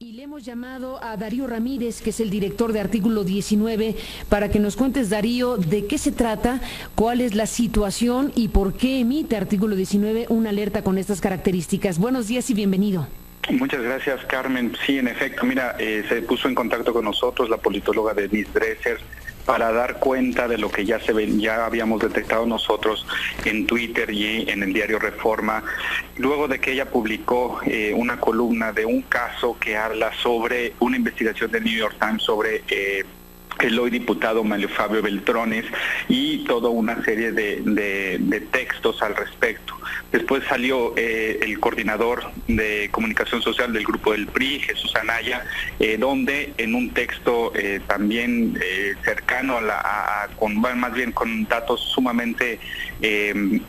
Y le hemos llamado a Darío Ramírez, que es el director de Artículo 19, para que nos cuentes, Darío, de qué se trata, cuál es la situación y por qué emite Artículo 19 una alerta con estas características. Buenos días y bienvenido. Muchas gracias, Carmen. Sí, en efecto, mira, se puso en contacto con nosotros la politóloga Denise Dresser para dar cuenta de lo que ya habíamos detectado nosotros en Twitter y en el diario Reforma, luego de que ella publicó una columna de un caso que habla sobre una investigación del New York Times sobre el hoy diputado Manlio Fabio Beltrones y toda una serie de textos al respecto. Después salió el coordinador de comunicación social del grupo del PRI, Jesús Anaya, donde en un texto también cercano más bien con datos sumamente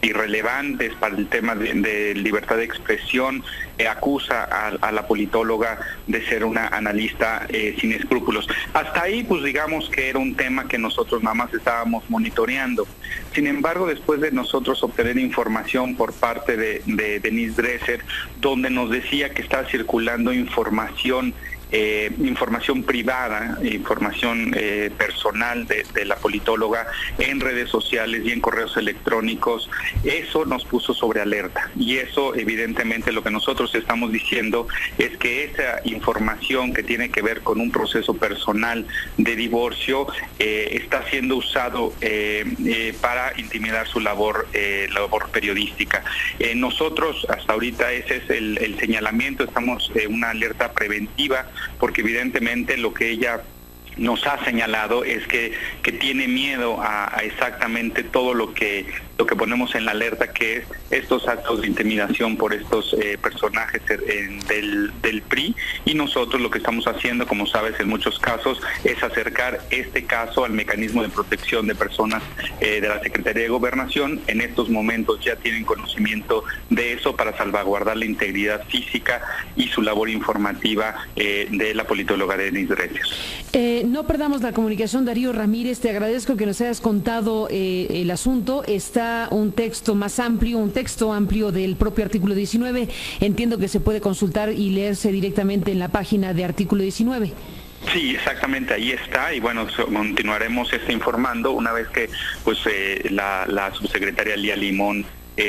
irrelevantes para el tema de libertad de expresión, acusa a la politóloga de ser una analista sin escrúpulos. Hasta ahí, pues digamos que era un tema que nosotros nada más estábamos monitoreando. Sin embargo, después de nosotros obtener información por parte de Denise Dresser, donde nos decía que estaba circulando información privada, información personal de la politóloga en redes sociales y en correos electrónicos, eso nos puso sobre alerta. Y eso, evidentemente, lo que nosotros estamos diciendo es que esa información que tiene que ver con un proceso personal de divorcio está siendo usado para intimidar su labor periodística. Nosotros, hasta ahorita, ese es el señalamiento, estamos en una alerta preventiva, porque evidentemente lo que ella nos ha señalado es que tiene miedo a exactamente todo lo que ponemos en la alerta, que es estos actos de intimidación por estos personajes del PRI, y nosotros lo que estamos haciendo, como sabes, en muchos casos, es acercar este caso al mecanismo de protección de personas de la Secretaría de Gobernación. En estos momentos ya tienen conocimiento de eso para salvaguardar la integridad física y su labor informativa de la politóloga Denise Dresser. No perdamos la comunicación, Darío Ramírez, te agradezco que nos hayas contado el asunto. Está un texto más amplio, un texto amplio del propio Artículo 19. Entiendo que se puede consultar y leerse directamente en la página de Artículo 19. Sí, exactamente, ahí está, y bueno, continuaremos informando una vez que la subsecretaria Lía Limón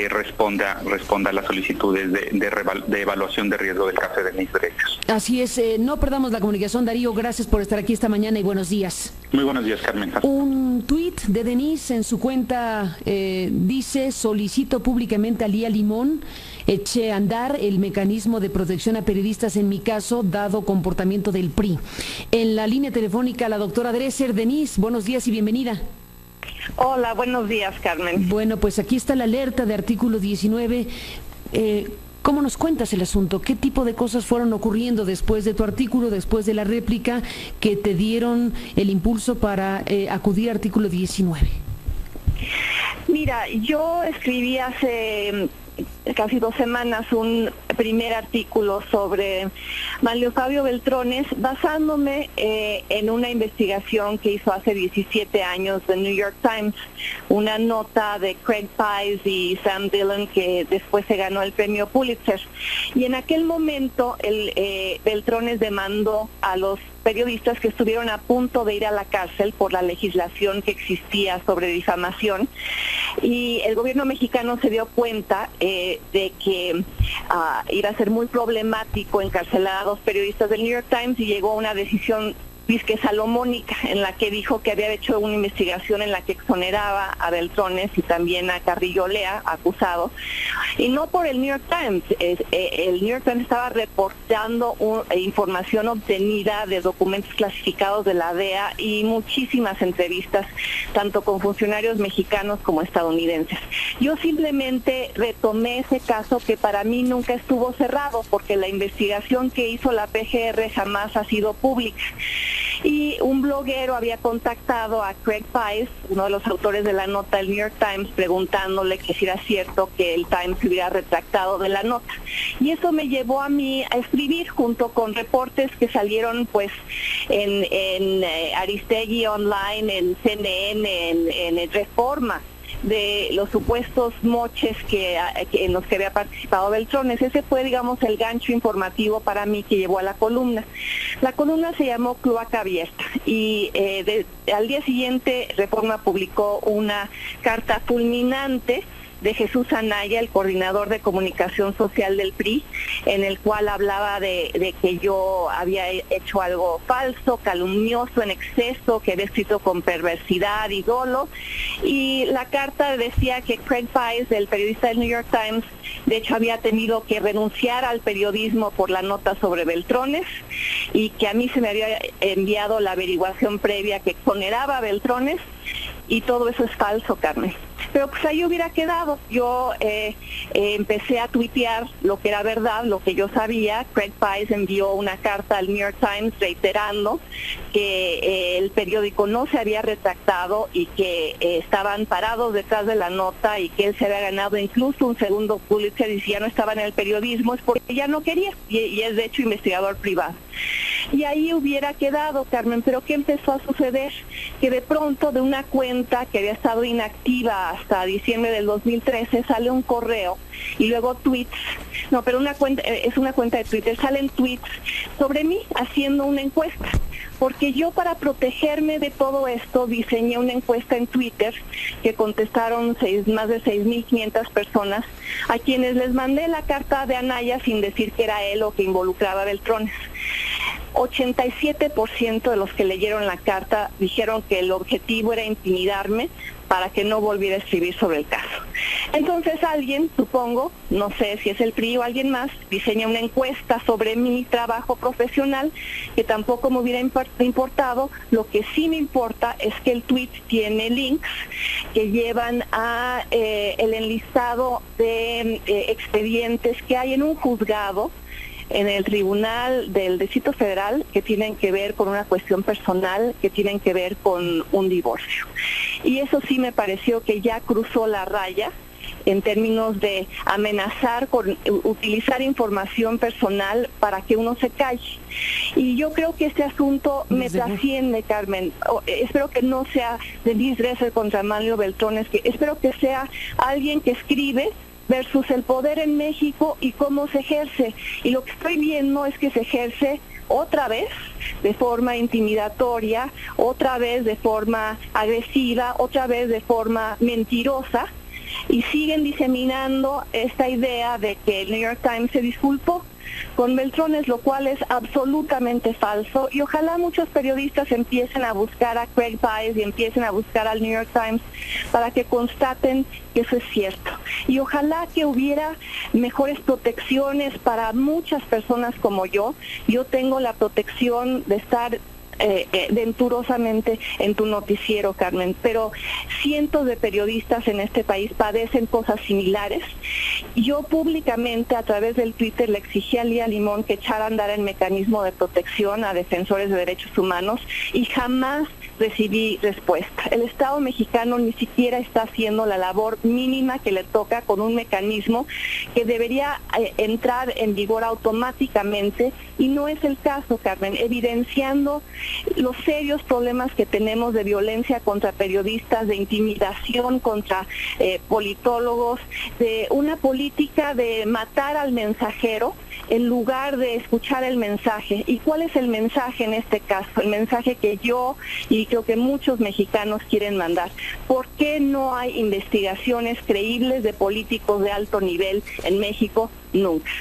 responda a las solicitudes de evaluación de riesgo del caso de Denise Dresser. Así es, no perdamos la comunicación, Darío, gracias por estar aquí esta mañana y buenos días. Muy buenos días, Carmen. Un tuit de Denise en su cuenta dice: solicito públicamente a Lía Limón eche a andar el mecanismo de protección a periodistas en mi caso, dado comportamiento del PRI. En la línea telefónica la doctora Dresser. Denise, buenos días y bienvenida. Hola, buenos días, Carmen. Bueno, pues aquí está la alerta de Artículo 19. ¿Cómo nos cuentas el asunto? ¿Qué tipo de cosas fueron ocurriendo después de tu artículo, después de la réplica, que te dieron el impulso para acudir a Artículo 19? Mira, yo escribí hace casi 2 semanas un primer artículo sobre Manlio Fabio Beltrones, basándome en una investigación que hizo hace 17 años The New York Times, una nota de Craig Pais y Sam Dillon, que después se ganó el premio Pulitzer. Y en aquel momento Beltrones demandó a los periodistas que estuvieron a punto de ir a la cárcel por la legislación que existía sobre difamación, y el gobierno mexicano se dio cuenta de que iba a ser muy problemático encarcelar a 2 periodistas del New York Times, y llegó a una decisión disque salomónica, en la que dijo que había hecho una investigación en la que exoneraba a Beltrones y también a Carrillo Lea, acusado, y no por el New York Times. El New York Times estaba reportando información obtenida de documentos clasificados de la DEA y muchísimas entrevistas, tanto con funcionarios mexicanos como estadounidenses. Yo simplemente retomé ese caso, que para mí nunca estuvo cerrado, porque la investigación que hizo la PGR jamás ha sido pública. Y un bloguero había contactado a Craig Pais, uno de los autores de la nota del New York Times, preguntándole que si era cierto que el Times se hubiera retractado de la nota. Y eso me llevó a mí a escribir, junto con reportes que salieron pues en Aristegui Online, en CNN, en Reforma. de los supuestos moches en los que había participado Beltrones. Ese fue, digamos, el gancho informativo para mí que llevó a la columna. La columna se llamó Cloaca Abierta y al día siguiente Reforma publicó una carta fulminante de Jesús Anaya, el coordinador de comunicación social del PRI, en el cual hablaba de que yo había hecho algo falso, calumnioso en exceso, que había escrito con perversidad y dolo. Y la carta decía que Craig Pais, el periodista del New York Times, de hecho había tenido que renunciar al periodismo por la nota sobre Beltrones y que a mí se me había enviado la averiguación previa que exoneraba a Beltrones, y todo eso es falso, Carmen. Pero pues ahí hubiera quedado. Yo empecé a tuitear lo que era verdad, lo que yo sabía. Craig Pais envió una carta al New York Times reiterando que el periódico no se había retractado y que estaban parados detrás de la nota y que él se había ganado incluso un segundo Pulitzer, y si ya no estaba en el periodismo es porque ya no quería, y es de hecho investigador privado. Y ahí hubiera quedado, Carmen, pero ¿qué empezó a suceder? Que de pronto de una cuenta que había estado inactiva hasta diciembre del 2013 sale un correo y luego tweets, no, pero es una cuenta de Twitter, salen tweets sobre mí haciendo una encuesta. Porque yo, para protegerme de todo esto, diseñé una encuesta en Twitter que contestaron más de 6.500 personas, a quienes les mandé la carta de Anaya sin decir que era él o que involucraba a Beltrones. 87% de los que leyeron la carta dijeron que el objetivo era intimidarme para que no volviera a escribir sobre el caso. Entonces alguien, supongo, no sé si es el PRI o alguien más, diseña una encuesta sobre mi trabajo profesional que tampoco me hubiera importado. Lo que sí me importa es que el tweet tiene links que llevan a el enlistado de expedientes que hay en un juzgado en el Tribunal del Distrito Federal, que tienen que ver con una cuestión personal, que tienen que ver con un divorcio. Y eso sí me pareció que ya cruzó la raya en términos de amenazar con utilizar información personal para que uno se calle. Y yo creo que este asunto me trasciende, Carmen. Espero que no sea Denise Dresser contra Manlio Beltrones, espero que sea alguien que escribe versus el poder en México y cómo se ejerce. Y lo que estoy viendo es que se ejerce otra vez de forma intimidatoria, otra vez de forma agresiva, otra vez de forma mentirosa, y siguen diseminando esta idea de que el New York Times se disculpó con Beltrones, lo cual es absolutamente falso, y ojalá muchos periodistas empiecen a buscar a Craig Pais y empiecen a buscar al New York Times para que constaten que eso es cierto. Y ojalá que hubiera mejores protecciones para muchas personas como yo. Yo tengo la protección de estar venturosamente en tu noticiero, Carmen, pero cientos de periodistas en este país padecen cosas similares. Yo públicamente a través del Twitter le exigí a Lía Limón que echara a andar el mecanismo de protección a defensores de derechos humanos y jamás recibí respuesta. El Estado mexicano ni siquiera está haciendo la labor mínima que le toca con un mecanismo que debería entrar en vigor automáticamente, y no es el caso, Carmen, evidenciando los serios problemas que tenemos de violencia contra periodistas, de intimidación contra politólogos, de una política de matar al mensajero en lugar de escuchar el mensaje. ¿Y cuál es el mensaje en este caso? El mensaje que yo y creo que muchos mexicanos quieren mandar. ¿Por qué no hay investigaciones creíbles de políticos de alto nivel en México? Nunca.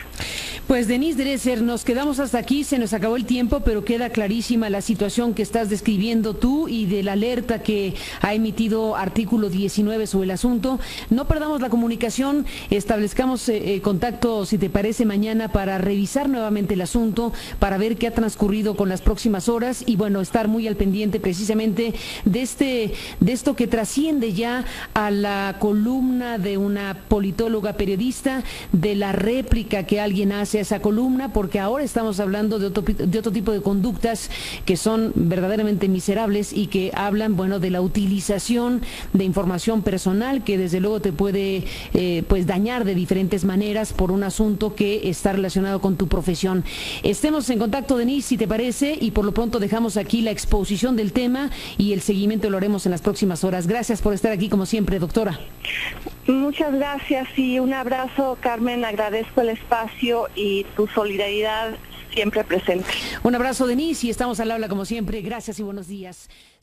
Pues Denise Dresser, nos quedamos hasta aquí, se nos acabó el tiempo, pero queda clarísima la situación que estás describiendo tú y de la alerta que ha emitido Artículo 19 sobre el asunto. No perdamos la comunicación, establezcamos contacto, si te parece, mañana para revisar nuevamente el asunto, para ver qué ha transcurrido con las próximas horas y bueno, estar muy al pendiente precisamente de esto que trasciende ya a la columna de una politóloga periodista, de la réplica que alguien hace hacia esa columna, porque ahora estamos hablando de otro tipo de conductas que son verdaderamente miserables y que hablan, bueno, de la utilización de información personal que desde luego te puede pues dañar de diferentes maneras por un asunto que está relacionado con tu profesión. Estemos en contacto, Denise, si te parece, y por lo pronto dejamos aquí la exposición del tema y el seguimiento lo haremos en las próximas horas. Gracias por estar aquí como siempre, doctora. Muchas gracias y un abrazo, Carmen. Agradezco el espacio y tu solidaridad siempre presente. Un abrazo, Denise, y estamos al habla como siempre. Gracias y buenos días.